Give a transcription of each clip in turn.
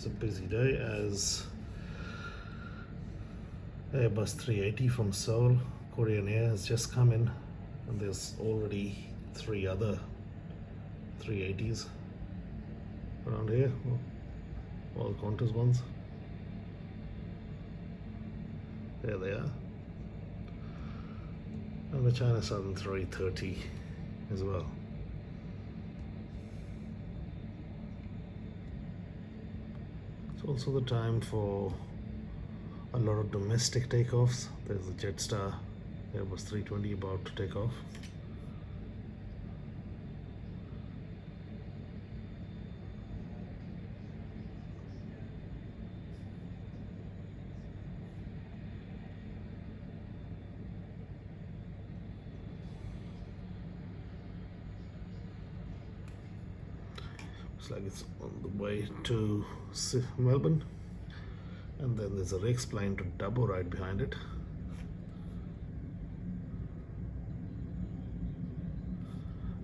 a busy day as Airbus 380 from Seoul, Korean Air, has just come in, and there's already 3 other 380s around here, all Qantas ones. There they are. And the China Southern 330 as well. It's also the time for a lot of domestic takeoffs. There's the Jetstar Airbus 320 about to take off. Looks like it's on the way to Melbourne, and then there's a Rex plane to Dubbo right behind it.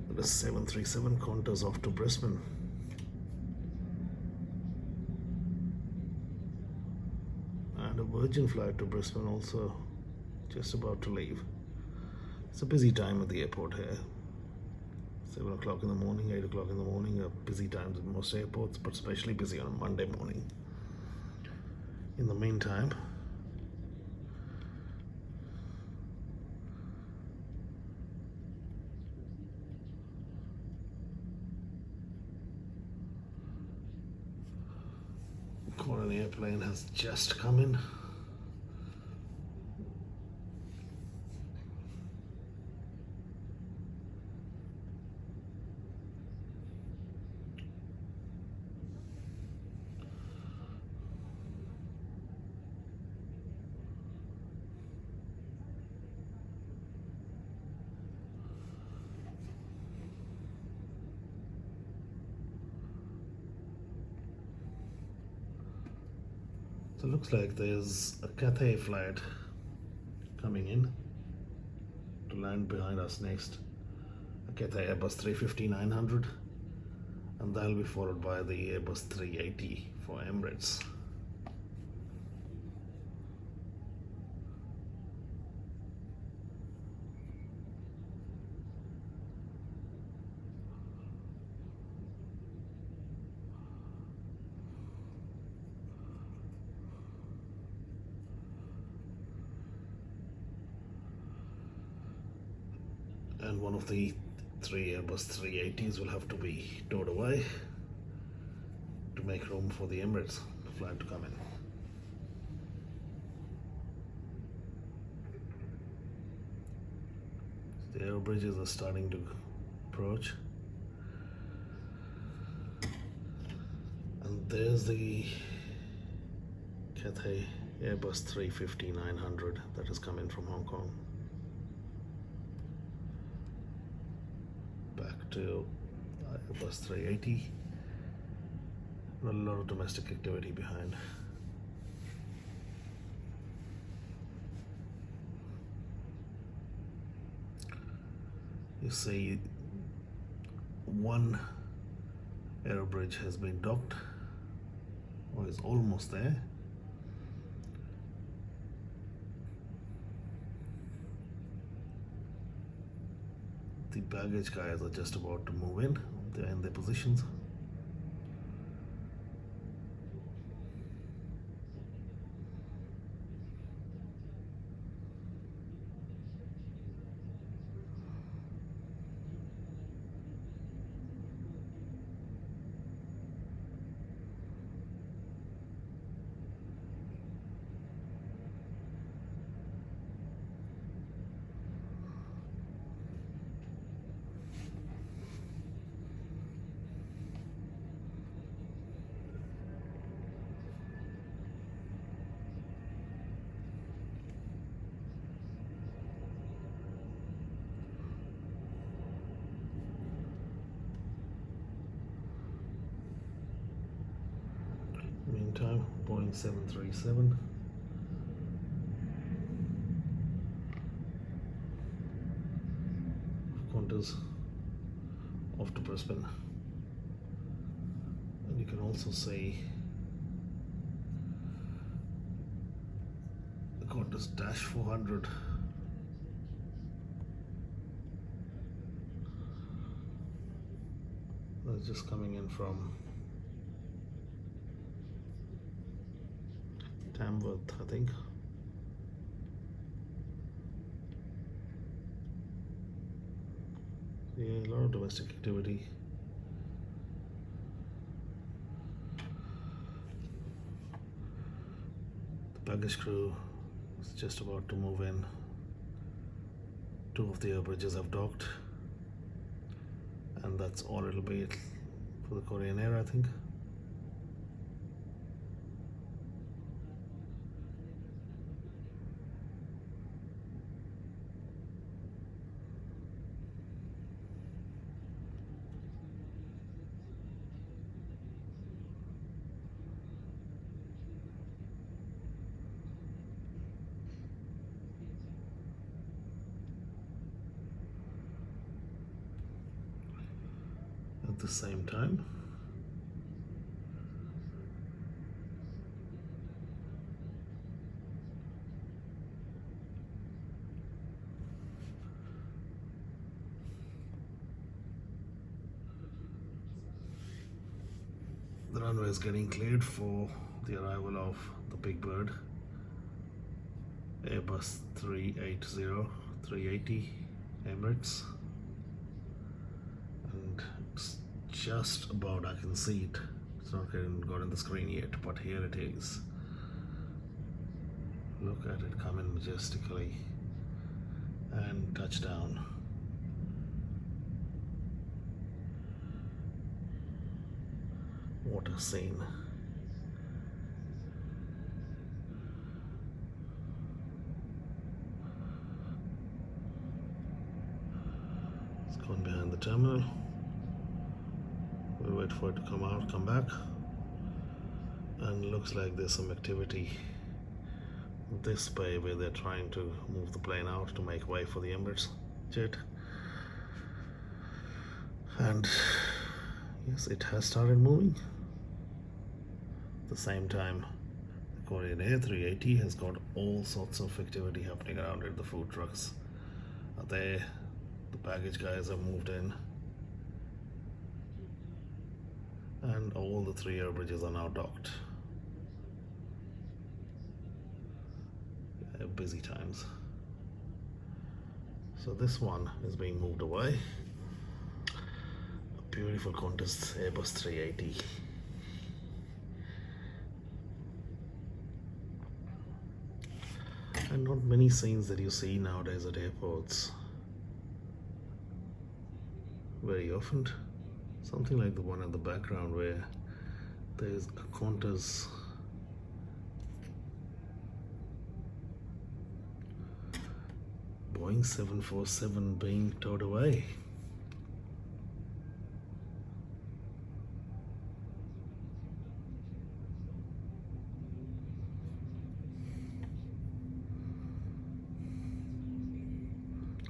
And a 737 Qantas off to Brisbane. And a Virgin flight to Brisbane also just about to leave. It's a busy time at the airport here. 7 o'clock in the morning, 8 o'clock in the morning are busy times at most airports, but especially busy on a Monday morning. In the meantime, Korean airplane has just come in. So it looks like there's a Cathay flight coming in to land behind us next. A Cathay Airbus 350-900, and that'll be followed by the Airbus 380 for Emirates. And one of the 3 Airbus 380s will have to be towed away to make room for the Emirates flight to come in. The aero bridges are starting to approach. And there's the Cathay Airbus 350-900 that has come in from Hong Kong. Back to Airbus 380. A lot of domestic activity behind. You see, one aero bridge has been docked, or is almost there. The baggage guys are just about to move in. They're in their positions. Meantime, Boeing 737 Qantas off to Brisbane. And you can also see got this Dash 400. That's just coming in from Tamworth, I think. Yeah, a lot of domestic activity. The baggage crew is just about to move in. Two of the air bridges have docked, and that's all it'll be for the Korean Air, I think. At the same time, the runway is getting cleared for the arrival of the big bird, Airbus 380, 380 Emirates, and it's just about, I can see it, it's not got on the screen yet, but here it is. Look at it coming majestically and touchdown. What a scene. It's gone behind the terminal. We'll wait for it to come out, come back. And looks like there's some activity this bay where they're trying to move the plane out to make way for the Emirates jet. And yes, it has started moving. At the same time, the Korean A380 has got all sorts of activity happening around it. The food trucks are there, the baggage guys have moved in, and all the three air bridges are now docked. Yeah, busy times. So this one is being moved away. A beautiful Qantas Airbus 380. And not many scenes that you see nowadays at airports. Very often, something like the one in the background where there's a Qantas Boeing 747 being towed away.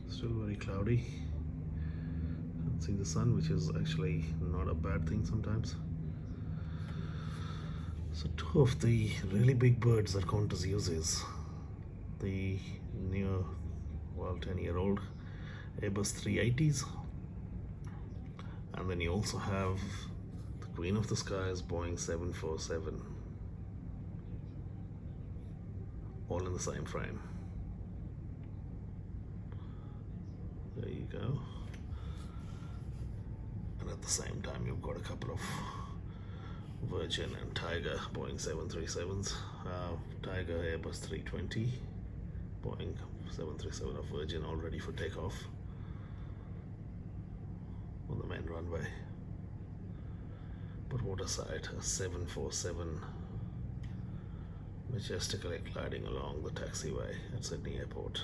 Still very cloudy. Can't see the sun, which is actually not a bad thing sometimes. So two of the really big birds that Qantas uses, the new, well, 10-year-old Airbus 380s, and then you also have the Queen of the Skies Boeing 747, all in the same frame. There you go. And at the same time, you've got a couple of Virgin and Tiger Boeing 737s, Tiger Airbus 320, Boeing 737 of Virgin all ready for takeoff on the main runway. But what a sight, a 747 majestically gliding along the taxiway at Sydney Airport.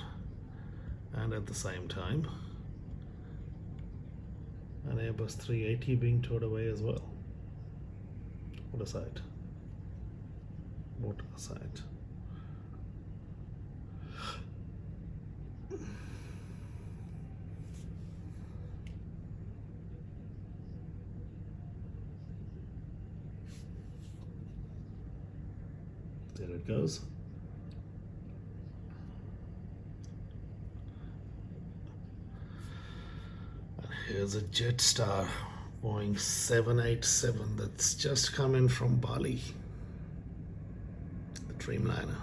And at the same time, an Airbus 380 being towed away as well. What a sight. What a sight. There it goes. Here's a Jetstar Boeing 787 that's just come in from Bali, the Dreamliner.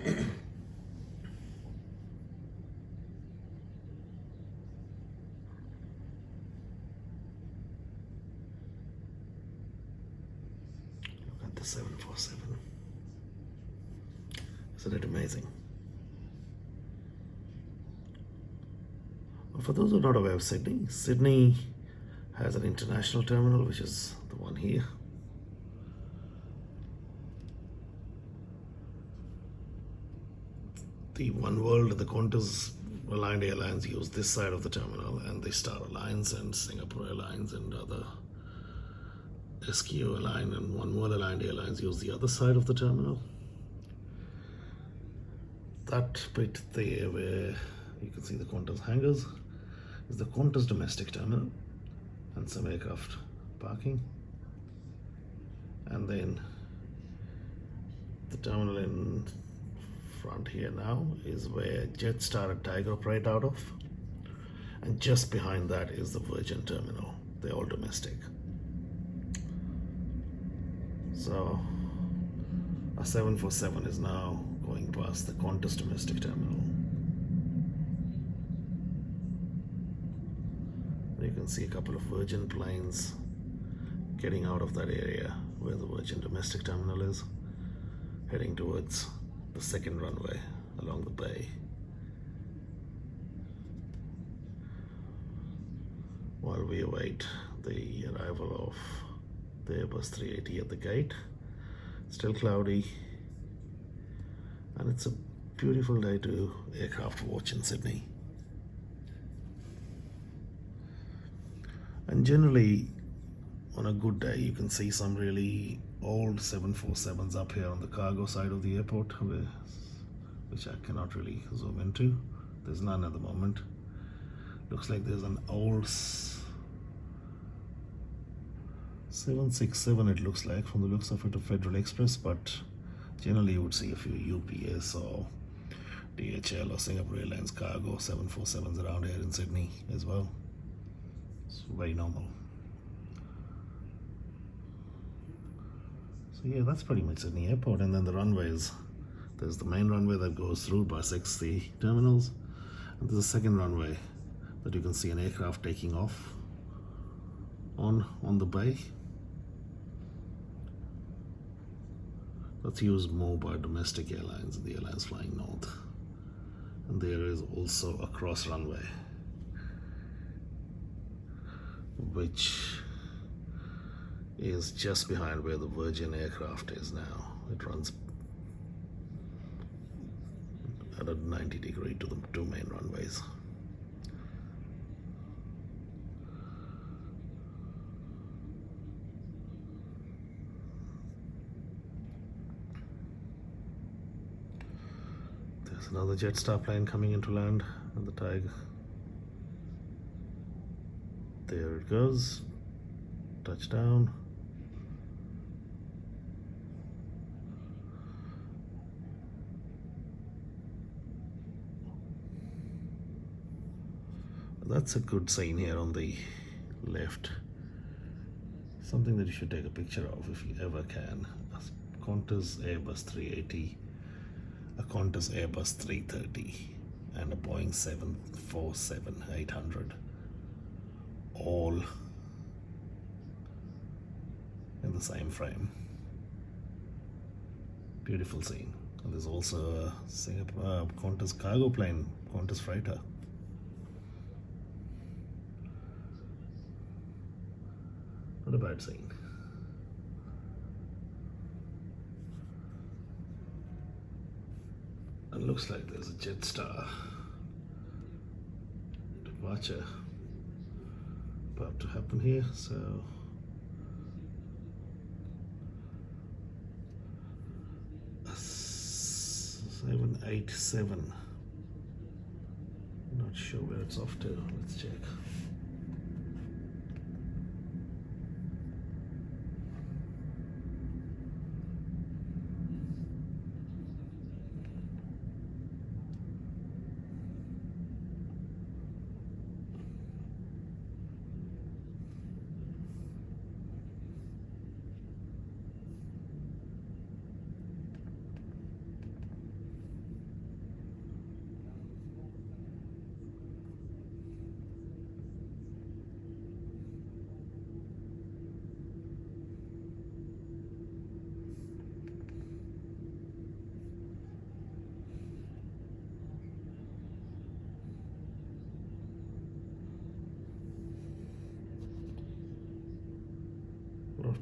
Look at the 747. Isn't it amazing? Well, for those who are not aware of Sydney, Sydney has an international terminal, which is the one here. The One World and the Qantas aligned airlines use this side of the terminal, and the Star Alliance and Singapore Airlines and other SQ Align and One World aligned airlines use the other side of the terminal. That bit there where you can see the Qantas hangars is the Qantas domestic terminal and some aircraft parking. And then the terminal in front here now is where Jetstar and Tiger operate out of. And just behind that is the Virgin terminal. They're all domestic. So a 747 is now going past the Qantas domestic terminal. You can see a couple of Virgin planes getting out of that area where the Virgin domestic terminal is, heading towards the second runway along the bay. While we await the arrival of the Airbus 380 at the gate, still cloudy, and it's a beautiful day to aircraft watch in Sydney. And generally, on a good day, you can see some really old 747s up here on the cargo side of the airport, which I cannot really zoom into. There's none at the moment. Looks like there's an old 767, it looks like, from the looks of it, of Federal Express, but generally you would see a few UPS or DHL or Singapore Airlines cargo 747s around here in Sydney as well. It's very normal. So yeah, that's pretty much Sydney Airport. And then the runways, there's the main runway that goes through by 60 terminals, and there's a second runway that you can see an aircraft taking off on the bay. That's used more by domestic airlines and the airlines flying north. And there is also a cross runway, which is just behind where the Virgin aircraft is now. It runs at a 90-degree to the two main runways. There's another Jetstar plane coming into land, and the Tiger. There it goes. Touchdown. That's a good scene here on the left. Something that you should take a picture of if you ever can. A Qantas Airbus 380, a Qantas Airbus 330, and a Boeing 747-800, all in the same frame. Beautiful scene. And there's also a Singapore Qantas cargo plane, Qantas freighter. Not a bad scene. It looks like there's a Jetstar departure about to happen here, so a 787. Not sure where it's off to. Let's check.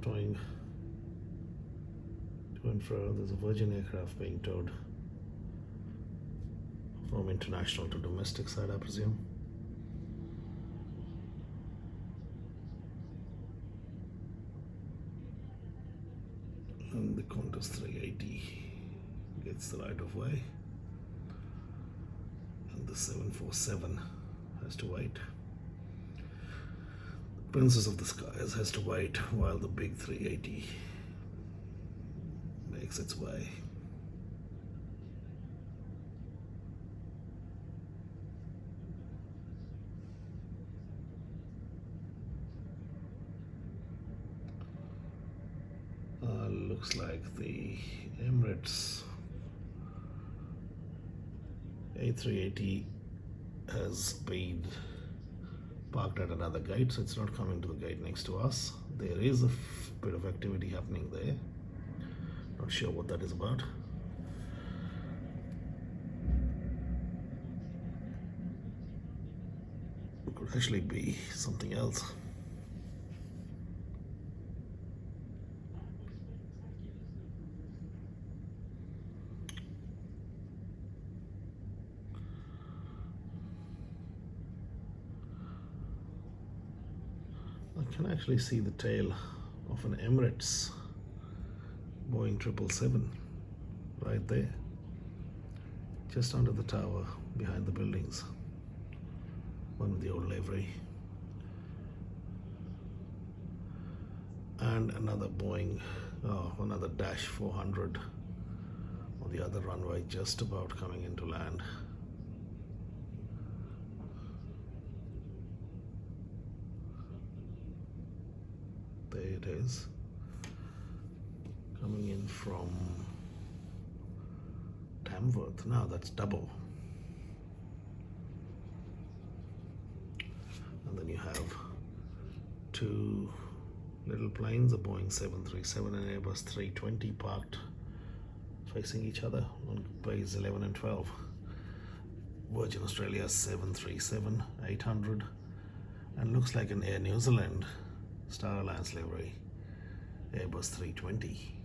towing to and fro. There's a Virgin aircraft being towed from international to domestic side, I presume. And the Qantas 380 gets the right of way, and the 747 has to wait. The Princess of the Skies has to wait while the big 380 makes its way. Looks like the Emirates A380 has been parked at another gate, so it's not coming to the gate next to us. There is a bit of activity happening there. Not sure what that is about. It could actually be something else. I can actually see the tail of an Emirates Boeing 777 right there, just under the tower behind the buildings. One with the old livery. And another Boeing, another Dash 400 on the other runway, just about coming into land. There it is, coming in from Tamworth. Now that's double. And then you have two little planes, a Boeing 737 and Airbus 320, parked facing each other on bays 11 and 12. Virgin Australia 737-800, and looks like an Air New Zealand Star Alliance livery Airbus 320.